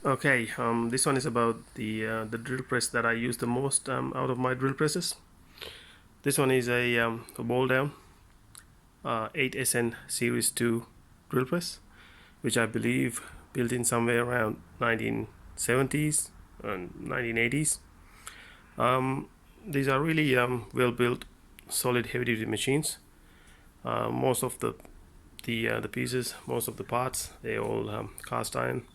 Okay, this one is about the drill press that I use the most out of my drill presses. This one is a WALDOWN 8SN Series 2 drill press, which I believe built in somewhere around 1970s and 1980s. These are really well built, solid heavy duty machines. Most of the pieces, most of the parts, they all cast iron.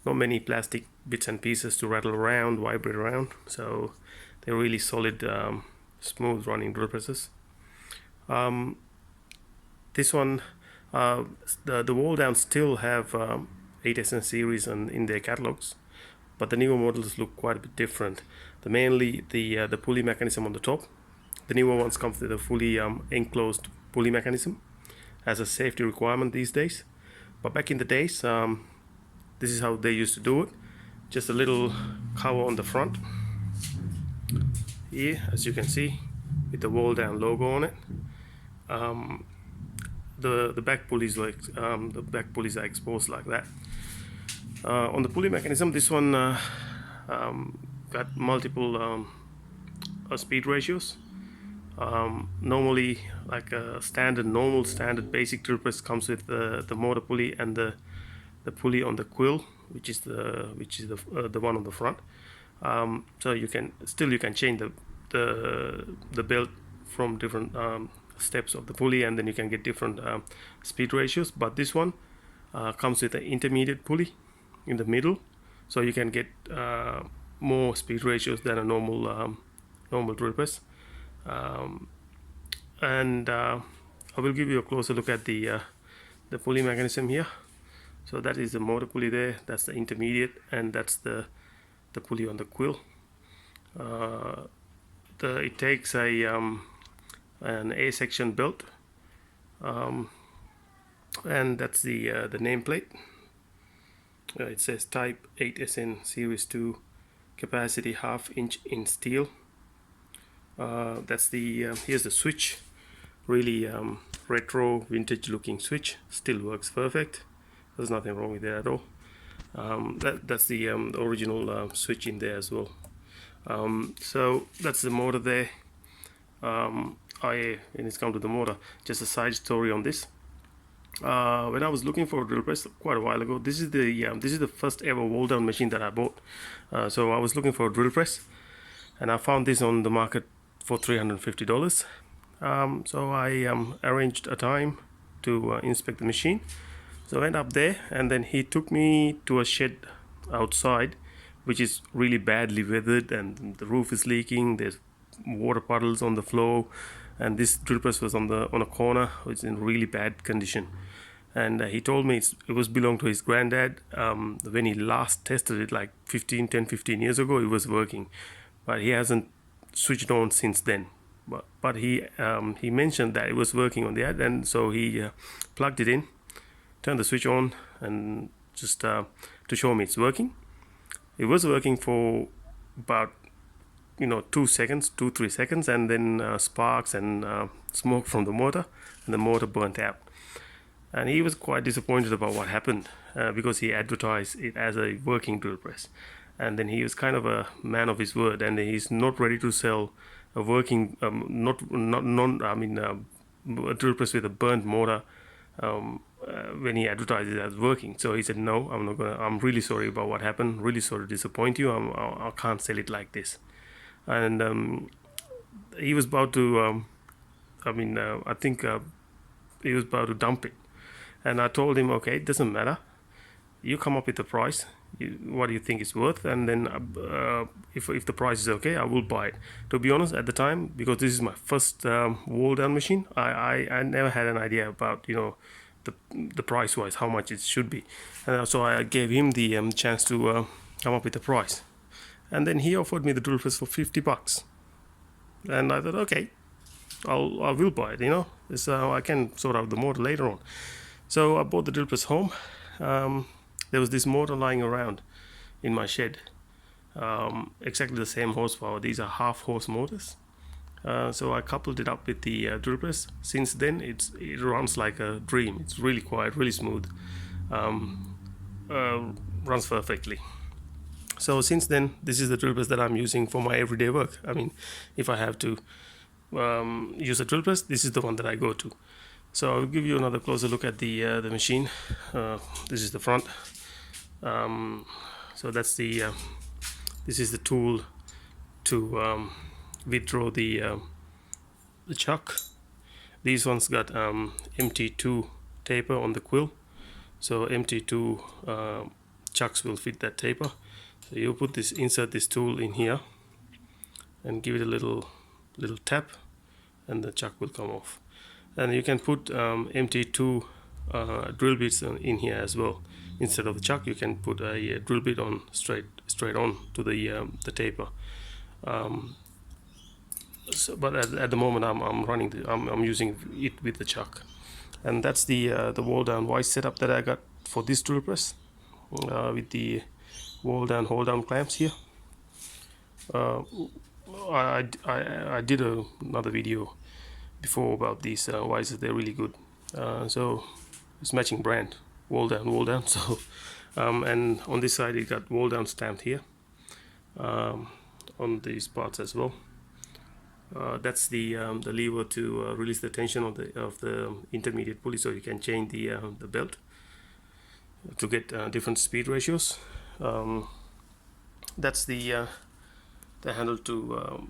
Not many plastic bits and pieces to rattle around, vibrate around, so they're really solid, smooth running drill presses. This one, the WALDOWN still have 8SN series in their catalogs, but the newer models look quite a bit different. Mainly the pulley mechanism on the top. The newer ones come with a fully enclosed pulley mechanism as a safety requirement these days. But back in the days, this is how they used to do it. Just a little cover on the front here, as you can see, with the WALDOWN logo on it. The back pulleys are exposed like that. On the pulley mechanism, this one got multiple speed ratios. Normally, like a normal standard basic drill press comes with the motor pulley and the pulley on the quill, which is the one on the front. So you can change the belt from different steps of the pulley, and then you can get different speed ratios. But this one comes with an intermediate pulley in the middle, so you can get more speed ratios than a normal drill press. And I will give you a closer look at the pulley mechanism here. So that is the motor pulley there, that's the intermediate, and that's the pulley on the quill. It takes an A section belt, and that's the nameplate. It says Type 8SN Series 2, capacity 1/2 inch in steel. That's here's the switch, really retro vintage looking switch, still works perfect. There's nothing wrong with it at all. That's the original switch in there as well. So that's the motor there. And it's come to the motor. Just a side story on this. When I was looking for a drill press quite a while ago, this is the first ever WALDOWN machine that I bought. So I was looking for a drill press, and I found this on the market for $350. So I arranged a time to inspect the machine. So I went up there, and then he took me to a shed outside, which is really badly weathered, and the roof is leaking. There's water puddles on the floor, and this drill press was on a corner. It's in really bad condition. And he told me it belonged to his granddad. When he last tested it, like 15 years ago, it was working, but he hasn't switched on since then. But he mentioned that it was working on the ad, and so he plugged it in, turned the switch on, and just to show me it's working. It was working for about 2 seconds, 2-3 seconds, and then sparks and smoke from the motor, and the motor burnt out. And he was quite disappointed about what happened, because he advertised it as a working drill press, and then he was kind of a man of his word, and he's not ready to sell a working a drill press with a burnt motor when he advertised it as working. So he said, no, I'm not gonna. I'm really sorry about what happened. Really sorry to disappoint you. I can't sell it like this. And he was about to. I think he was about to dump it. And I told him, okay, it doesn't matter. You come up with the price. What do you think it's worth? And then if the price is okay, I will buy it. To be honest, at the time, because this is my first WALDOWN machine, I never had an idea about the price wise how much it should be. And so I gave him the chance to come up with the price. And then he offered me the drill press for $50. And I thought, okay, I will buy it. I can sort out the motor later on. So I bought the drill press home. There was this motor lying around in my shed, exactly the same horsepower. These are half-horse motors. So I coupled it up with the drill press. Since then, it runs like a dream. It's really quiet, really smooth. runs perfectly. So since then, this is the drill press that I'm using for my everyday work. I mean, if I have to use a drill press, this is the one that I go to. So I'll give you another closer look at the machine. This is the front. So that's this is the tool to withdraw the chuck. These ones got MT2 taper on the quill, so MT2 chucks will fit that taper. So you insert this tool in here and give it a little tap, and the chuck will come off. And you can put MT2 drill bits in here as well. Instead of the chuck, you can put a drill bit on straight on to the taper. But at the moment, I'm using it with the chuck, and that's the WALDOWN vice setup that I got for this drill press with the WALDOWN hold down clamps here. I did another video before about these vices. They're really good. So it's matching brand, WALDOWN. So and on this side it got WALDOWN stamped here on these parts as well. That's the lever to release the tension of the intermediate pulley, so you can change the belt to get different speed ratios. That's the handle to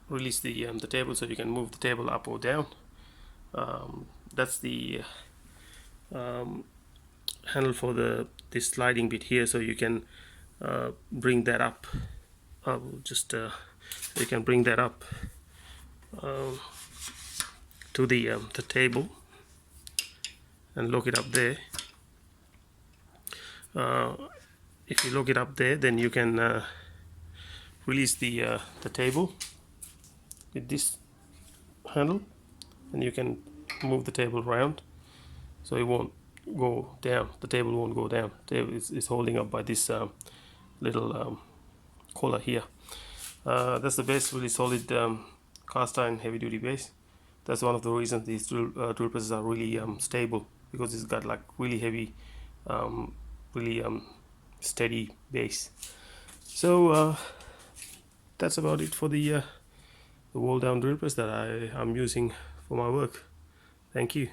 release the table, so you can move the table up or down. That's the handle for this sliding bit here, so you can bring that up. You can bring that up to the table and lock it up there. If you lock it up there, then you can release the table with this handle, and you can move the table around so it won't go down. The table won't go down. The table is holding up by this little collar here. That's the base, really solid cast iron heavy duty base. That's one of the reasons these drill presses are really stable, because it's got like really heavy, really steady base. So that's about it for the WALDOWN drill press that I'm using for my work. Thank you.